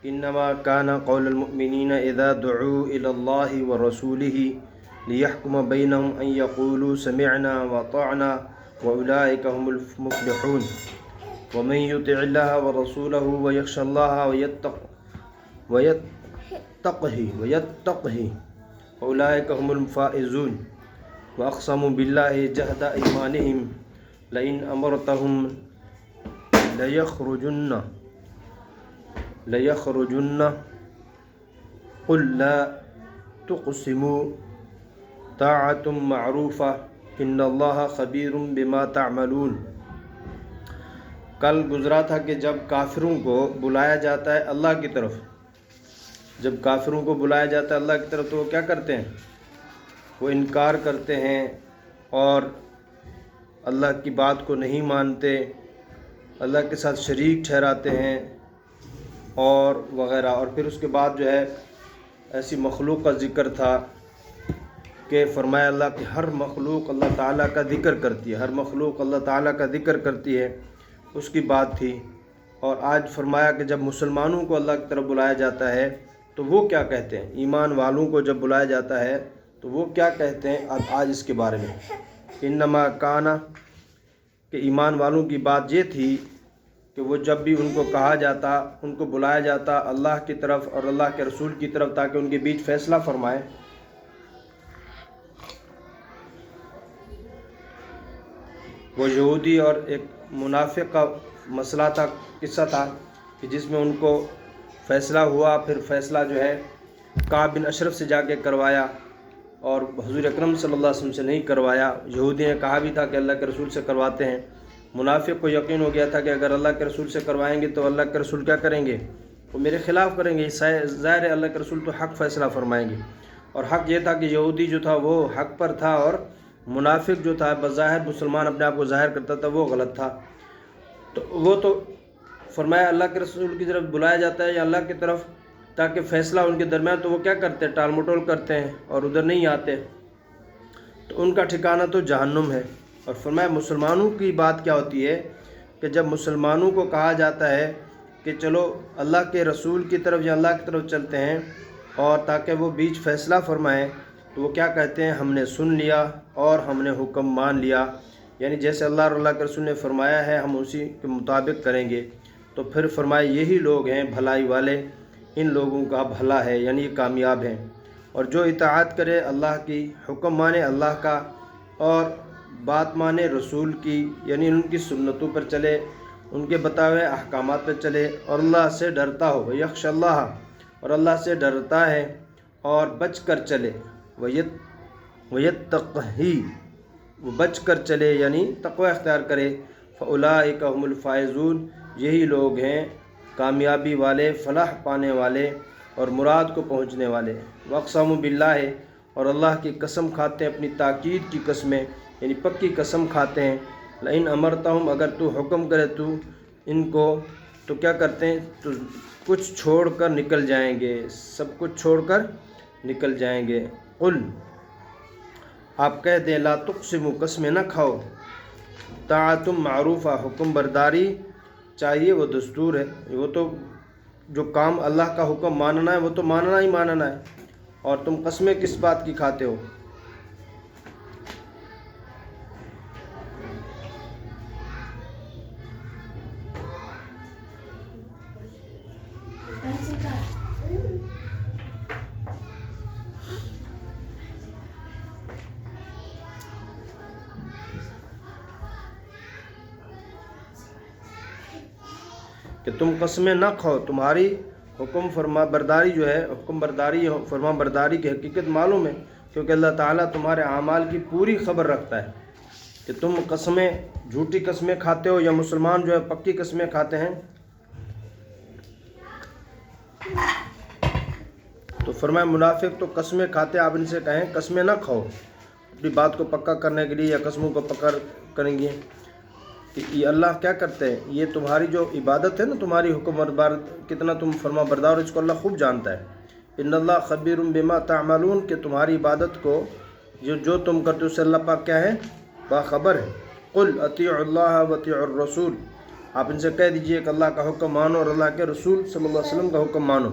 انما كان قول المؤمنين اذا دعوا الى الله ورسوله ليحكم بينهم ان يقولوا سمعنا واطعنا واولئك هم المفلحون ومن يطع الله ورسوله ويخشى الله ويتقه اولئك هم الفائزون واقسموا بالله جهد ايمانهم لئن امرتهم ليخرجن قل لا تقسموا طاعة معروفة ان اللہ خبیر بما تعملون۔ کل گزرا تھا کہ جب کافروں کو بلایا جاتا ہے اللہ کی طرف، جب کافروں کو بلایا جاتا ہے اللہ کی طرف تو وہ کیا کرتے ہیں؟ وہ انکار کرتے ہیں اور اللہ کی بات کو نہیں مانتے، اللہ کے ساتھ شریک ٹھہراتے ہیں اور وغیرہ۔ اور پھر اس کے بعد جو ہے ایسی مخلوق کا ذکر تھا کہ فرمایا اللہ کہ ہر مخلوق اللہ تعالیٰ کا ذکر کرتی ہے، ہر مخلوق اللہ تعالیٰ کا ذکر کرتی ہے، اس کی بات تھی۔ اور آج فرمایا کہ جب مسلمانوں کو اللہ کی طرف بلایا جاتا ہے تو وہ کیا کہتے ہیں، ایمان والوں کو جب بلایا جاتا ہے تو وہ کیا کہتے ہیں، اب آج اس کے بارے میں۔ انما کانا کہ ایمان والوں کی بات یہ تھی کہ وہ جب بھی ان کو کہا جاتا، ان کو بلایا جاتا اللہ کی طرف اور اللہ کے رسول کی طرف تاکہ ان کے بیچ فیصلہ فرمائے، وہ یہودی اور ایک منافق کا مسئلہ تھا، قصہ تھا کہ جس میں ان کو فیصلہ ہوا، پھر فیصلہ جو ہے کعب بن اشرف سے جا کے کروایا اور حضور اکرم صلی اللہ علیہ وسلم سے نہیں کروایا۔ یہودی نے کہا بھی تھا کہ اللہ کے رسول سے کرواتے ہیں، منافق کو یقین ہو گیا تھا کہ اگر اللہ کے رسول سے کروائیں گے تو اللہ کے رسول کیا کریں گے، وہ میرے خلاف کریں گے، ظاہر ہے اللہ کے رسول تو حق فیصلہ فرمائیں گے۔ اور حق یہ تھا کہ یہودی جو تھا وہ حق پر تھا اور منافق جو تھا بظاہر مسلمان اپنے آپ کو ظاہر کرتا تھا وہ غلط تھا۔ تو وہ تو فرمایا اللہ کے رسول کی طرف بلایا جاتا ہے یا اللہ کی طرف تاکہ فیصلہ ان کے درمیان، تو وہ کیا کرتے ہیں، ٹال مٹول کرتے ہیں اور ادھر نہیں آتے، تو ان کا ٹھکانہ تو جہنم ہے۔ اور فرمایا مسلمانوں کی بات کیا ہوتی ہے کہ جب مسلمانوں کو کہا جاتا ہے کہ چلو اللہ کے رسول کی طرف یا اللہ کی طرف چلتے ہیں اور تاکہ وہ بیچ فیصلہ فرمائیں، تو وہ کیا کہتے ہیں، ہم نے سن لیا اور ہم نے حکم مان لیا، یعنی جیسے اللہ اور اللہ کے رسول نے فرمایا ہے ہم اسی کے مطابق کریں گے۔ تو پھر فرمایا یہی لوگ ہیں بھلائی والے، ان لوگوں کا بھلا ہے، یعنی یہ کامیاب ہیں۔ اور جو اطاعت کرے اللہ کی، حکم مانے اللہ کا اور بات مانے رسول کی، یعنی ان کی سنتوں پر چلے، ان کے بتائے ہوئے احکامات پر چلے اور اللہ سے ڈرتا ہو، یخش اللہ، اور اللہ سے ڈرتا ہے اور بچ کر چلے، ویتقہی، وہ بچ کر چلے یعنی تقوی اختیار کرے، فاولئک هم الفائزون، یہی لوگ ہیں کامیابی والے، فلاح پانے والے اور مراد کو پہنچنے والے۔ واقسموا باللہ، اور اللہ کی قسم کھاتے ہیں، اپنی تاکید کی قسمیں یعنی پکی قسم کھاتے ہیں، لئن امرتہم، اگر تو حکم کرے تو ان کو، تو کیا کرتے ہیں، تو کچھ چھوڑ کر نکل جائیں گے، سب کچھ چھوڑ کر نکل جائیں گے۔ قل، آپ کہہ دیں، لا تقسموا، قسمیں نہ کھاؤ، طاعۃ معروفہ، حکم برداری چاہیے، وہ دستور ہے، وہ تو جو کام اللہ کا حکم ماننا ہے وہ تو ماننا ہی ماننا ہے، اور تم قسمیں کس بات کی کھاتے ہو؟ کہ تم قسمیں نہ کھاؤ، تمہاری حکم فرما برداری جو ہے، حکم برداری فرما برداری کی حقیقت معلوم ہے، کیونکہ اللہ تعالیٰ تمہارے اعمال کی پوری خبر رکھتا ہے کہ تم قسمیں، جھوٹی قسمیں کھاتے ہو یا مسلمان جو ہے پکی قسمیں کھاتے ہیں۔ تو فرمایا منافق تو قسمیں کھاتے، آپ ان سے کہیں قسمیں نہ کھاؤ اپنی بات کو پکا کرنے کے لیے یا قسموں کو پکا کریں گے کہ یہ اللہ کیا کرتے ہیں، یہ تمہاری جو عبادت ہے نا، تمہاری حکم بردار، کتنا تم فرما بردار، اس کو اللہ خوب جانتا ہے۔ ان اللہ خبیر بما تعملون، کہ تمہاری عبادت کو جو تم کرتے ہو اس سے اللہ پاک کیا ہے، باخبر ہے۔ قل اطیعوا اللہ واطیعوا الرسول، آپ ان سے کہہ دیجئے کہ اللہ کا حکم مانو اور اللہ کے رسول صلی اللہ علیہ وسلم کا حکم مانو۔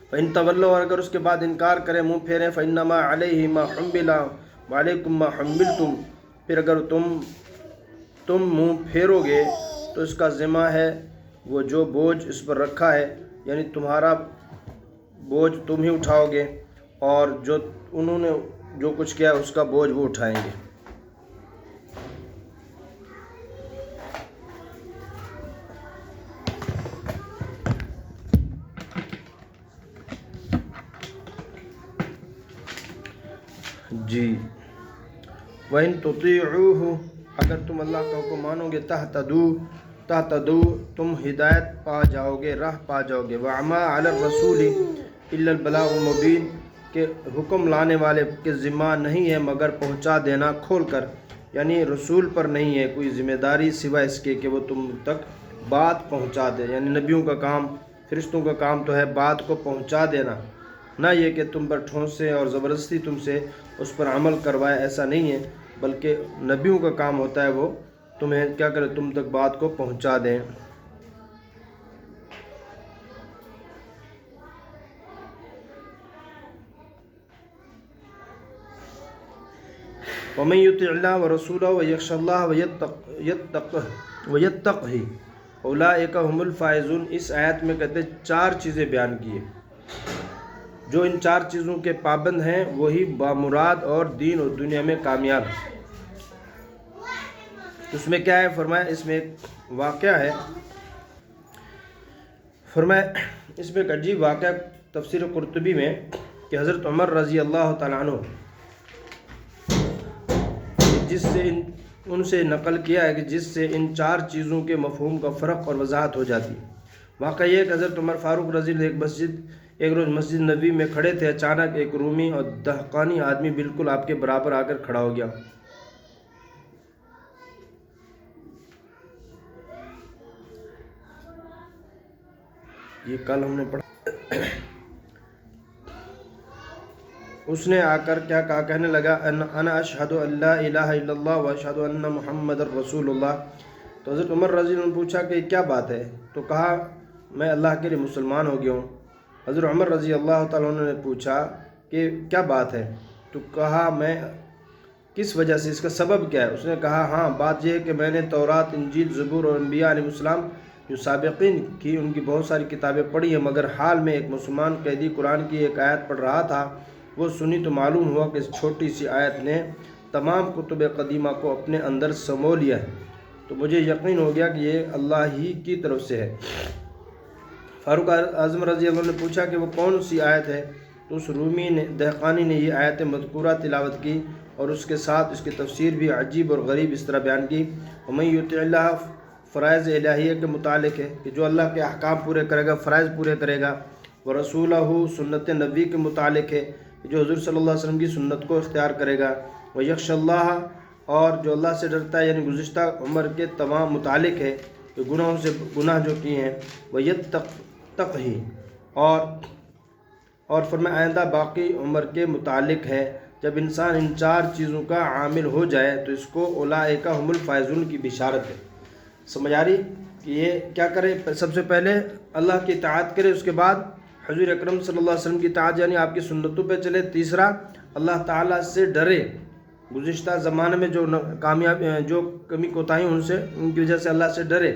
فَإِن تَوَلَّوْا، اور اگر اس کے بعد انکار کریں، منہ پھیریں، فَإِنَّمَا عَلَيْهِ مَا حُمِّلَ وَعَلَيْكُمْ مَا حُمِّلْتُمْ، پھر اگر تم منہ پھیرو گے تو اس کا ذمہ ہے وہ جو بوجھ اس پر رکھا ہے، یعنی تمہارا بوجھ تم ہی اٹھاؤ گے، اور جو انہوں نے جو کچھ کیا اس کا بوجھ وہ اٹھائیں گے۔ جی، وَإِن تُطِيعُوهُ، اگر تم اللہ کا حکم مانو گے، تَهْتَدُوا، تم ہدایت پا جاؤ گے، راہ پا جاؤ گے۔ وَمَا عَلَى الرَّسُولِ إِلَّا الْبَلَاغُ الْمُبِينُ، کہ حکم لانے والے کے ذمہ نہیں ہے مگر پہنچا دینا کھول کر، یعنی رسول پر نہیں ہے کوئی ذمہ داری سوائے اس کے کہ وہ تم تک بات پہنچا دے، یعنی نبیوں کا کام، فرشتوں کا کام تو ہے بات کو پہنچا دینا، نہ یہ کہ تم پر ٹھونسے اور زبردستی تم سے اس پر عمل کروائے، ایسا نہیں ہے، بلکہ نبیوں کا کام ہوتا ہے وہ تمہیں کیا کرے، تم تک بات کو پہنچا دیں۔ وَمَن يُطِعِ اللَّهَ وَرَسُولَهُ وَيَخْشَ اللَّهَ وَيَتَّقْهِ أُولَٰئِكَ هُمُ الْفَائِزُونَ، اس آیت میں کہتے ہیں 4 چیزیں بیان کی ہیں، جو ان 4 چیزوں کے پابند ہیں وہی بامراد اور دین اور دنیا میں کامیاب ہیں۔ اس میں کیا ہے؟ فرمایا اس میں ایک واقعہ ہے، فرمایا اس میں ایک عجیب واقعہ تفسیر قرطبی میں کہ حضرت عمر رضی اللہ تعالیٰ عنہ جس سے ان سے نقل کیا ہے کہ جس سے ان 4 چیزوں کے مفہوم کا فرق اور وضاحت ہو جاتی ہے۔ واقعہ یہ ہے کہ حضرت عمر فاروق رضی اللہ ایک روز مسجد نبی میں کھڑے تھے، اچانک ایک رومی اور دہقانی آدمی بالکل آپ کے برابر آ کر کھڑا ہو گیا۔ یہ کل ہم نے پڑھا۔ اس نے آ کر کیا کہا، کہنے لگا انا اشہد ان لا الہ الا اللہ واشہد ان محمد رسول اللہ۔ تو حضرت عمر رضی اللہ عنہ نے پوچھا کہ کیا بات ہے؟ تو کہا میں اللہ کے لیے مسلمان ہو گیا ہوں۔ حضرت عمر رضی اللہ تعالیٰ عنہ نے پوچھا کہ کیا بات ہے؟ تو کہا میں کس وجہ سے، اس کا سبب کیا ہے؟ اس نے کہا ہاں بات یہ ہے کہ میں نے تورات، انجیل، زبور اور انبیاء علیہ السلام جو سابقین کی ان کی بہت ساری کتابیں پڑھی ہیں، مگر حال میں ایک مسلمان قیدی قرآن کی ایک آیت پڑھ رہا تھا، وہ سنی تو معلوم ہوا کہ اس چھوٹی سی آیت نے تمام کتب قدیمہ کو اپنے اندر سمو لیا ہے، تو مجھے یقین ہو گیا کہ یہ اللہ ہی کی طرف سے ہے۔ فاروق اعظم رضی اللہ عنہ نے پوچھا کہ وہ کون سی آیت ہے؟ تو اس رومی نے، دہقانی نے یہ آیت مذکورہ تلاوت کی اور اس کے ساتھ اس کی تفسیر بھی عجیب اور غریب اس طرح بیان کی۔ وَمَن يُطِعِ اللَّهَ، فرائض الہیہ کے متعلق ہے کہ جو اللہ کے احکام پورے کرے گا، فرائض پورے کرے گا۔ وَرَسُولَهُ، سنت نبی کے متعلق ہے کہ جو حضور صلی اللہ علیہ وسلم کی سنت کو اختیار کرے گا۔ وَيَخْشَ اللَّهَ، اور جو اللہ سے ڈرتا ہے، یعنی گزشتہ عمر کے تمام متعلق ہے کہ گناہوں سے گناہ جو کیے ہیں، وَيَتَّقْهِ، اور فرمایا آئندہ باقی عمر کے متعلق ہے۔ جب انسان ان 4 چیزوں کا عامل ہو جائے تو اس کو اولئک هم الفائزون کی بشارت ہے۔ سمجھ آ رہی کہ یہ کیا کرے؟ سب سے پہلے اللہ کی اطاعت کرے، اس کے بعد حضور اکرم صلی اللہ علیہ وسلم کی اطاعت یعنی آپ کی سنتوں پہ چلے۔ تیسرا اللہ تعالیٰ سے ڈرے، گزشتہ زمانے میں جو جو کمی کوتاہی ان کی وجہ سے اللہ سے ڈرے،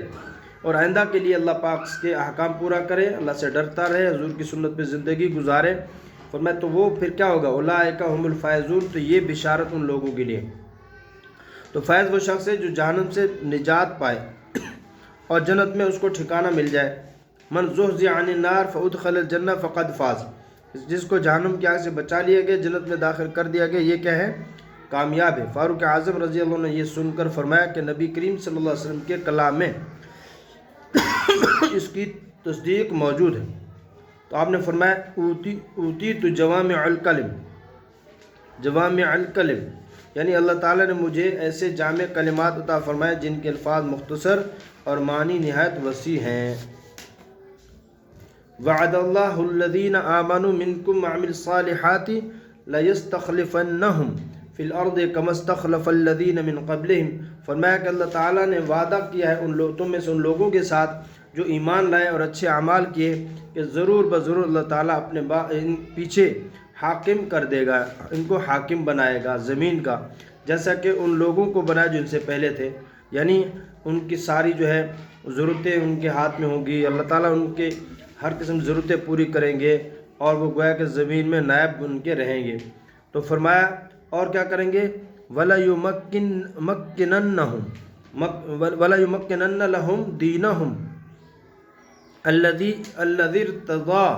اور آئندہ کے لیے اللہ پاک کے احکام پورا کرے، اللہ سے ڈرتا رہے، حضور کی سنت پہ زندگی گزارے۔ فرمایا تو وہ پھر کیا ہوگا؟ اولئک هم الفائزون، تو یہ بشارت ان لوگوں کے لیے۔ تو فائز وہ شخص ہے جو جہنم سے نجات پائے اور جنت میں اس کو ٹھکانہ مل جائے۔ من زحزح عن النار فادخل الجنہ فقد فاز، جس کو جہنم کی آگ سے بچا لیا گیا، جنت میں داخل کر دیا گیا، یہ کیا ہے؟ کامیاب ہے۔ فاروق اعظم رضی اللہ عنہ نے یہ سن کر فرمایا کہ نبی کریم صلی اللہ علیہ وسلم کے کلام میں اس کی تصدیق موجود ہے۔ تو آپ نے فرمایا اوتیت جوامع الکلم، جوامع الکلم یعنی اللہ تعالیٰ نے مجھے ایسے جامع کلمات عطا فرمائے جن کے الفاظ مختصر اور معنی نہایت وسیع ہیں۔ وعد اللہ الذین آمنوا منکم وعملوا الصالحات لیستخلفنہم فی الارض کما استخلف الذین من قبلہم، فرمایا کہ اللہ تعالیٰ نے وعدہ کیا ہے تم میں سے ان لوگوں کے ساتھ جو ایمان لائے اور اچھے اعمال کیے کہ ضرور بضرور اللہ تعالیٰ اپنے ان پیچھے حاکم کر دے گا، ان کو حاکم بنائے گا زمین کا، جیسا کہ ان لوگوں کو بنایا جو ان سے پہلے تھے، یعنی ان کی ساری جو ہے ضرورتیں ان کے ہاتھ میں ہوں گی، اللہ تعالیٰ ان کے ہر قسم کی ضرورتیں پوری کریں گے اور وہ گویا کہ زمین میں نائب ان کے رہیں گے۔ تو فرمایا اور کیا کریں گے، وَلَا يُمَكِّنَنَّ لَهُمْ دِينَهُمْ الَّذِي ارْتَضَىٰ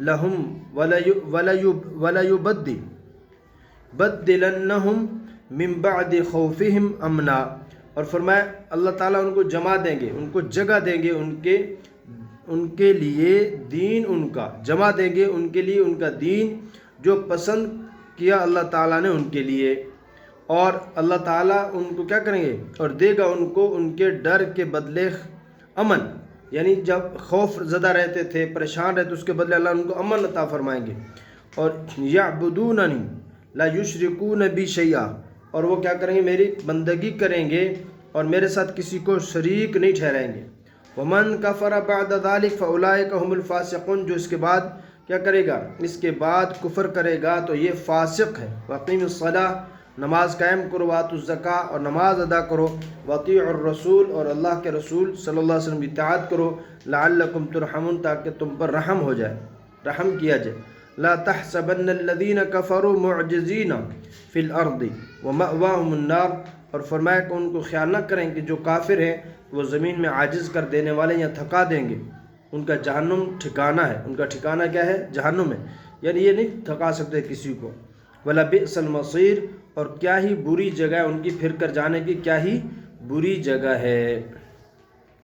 لَهُمْ وَلَا يُبَدِّلَنَّهُمْ مِن بَعْدِ خَوْفِهِمْ أَمْنًا، اور فرمایا اللہ تعالیٰ ان کو جمع دیں گے، ان کو جگہ دیں گے، ان کے لیے دین ان کا جمع دیں گے، ان کے لیے ان کا دین جو پسند کیا اللہ تعالیٰ نے ان کے لیے، اور اللہ تعالیٰ ان کو کیا کریں گے اور دے گا ان کو ان کے ڈر کے بدلے امن، یعنی جب خوف زدہ رہتے تھے، پریشان رہتے، اس کے بدلے اللہ ان کو امن عطا فرمائیں گے۔ اور یعبدوننی لا یشرکون بی شیئا، اور وہ کیا کریں گے، میری بندگی کریں گے اور میرے ساتھ کسی کو شریک نہیں ٹھہرائیں گے۔ ومن کفر بعد ذلک فاولئک هم الفاسقون، جو اس کے بعد کیا کرے گا، اس کے بعد کفر کرے گا تو یہ فاسق ہے۔ واقیم الصلاۃ، نماز قائم کرو، واتوا الزکاۃ، اور نماز ادا کرو، واطیعوا الرسول، اور اللہ کے رسول صلی اللہ علیہ وسلم کی اطاعت کرو، لعلکم ترحمون، تاکہ تم پر رحم ہو جائے، رحم کیا جائے۔ لا تحسبن الذین کفروا معجزین فی الارض ومأواہم النار، اور فرمایا کہ ان کو خیال نہ کریں کہ جو کافر ہیں وہ زمین میں عاجز کر دینے والے یا تھکا دیں گے، ان کا جہنم ٹھکانہ ہے، ان کا ٹھکانہ کیا ہے، جہنم ہے، یعنی یہ نہیں تھکا سکتے کسی کو۔ وَلَبِئْسَ الْمَصِيرُ، اور کیا ہی بری جگہ ہے ان کی، پھر کر جانے کی کیا ہی بری جگہ ہے۔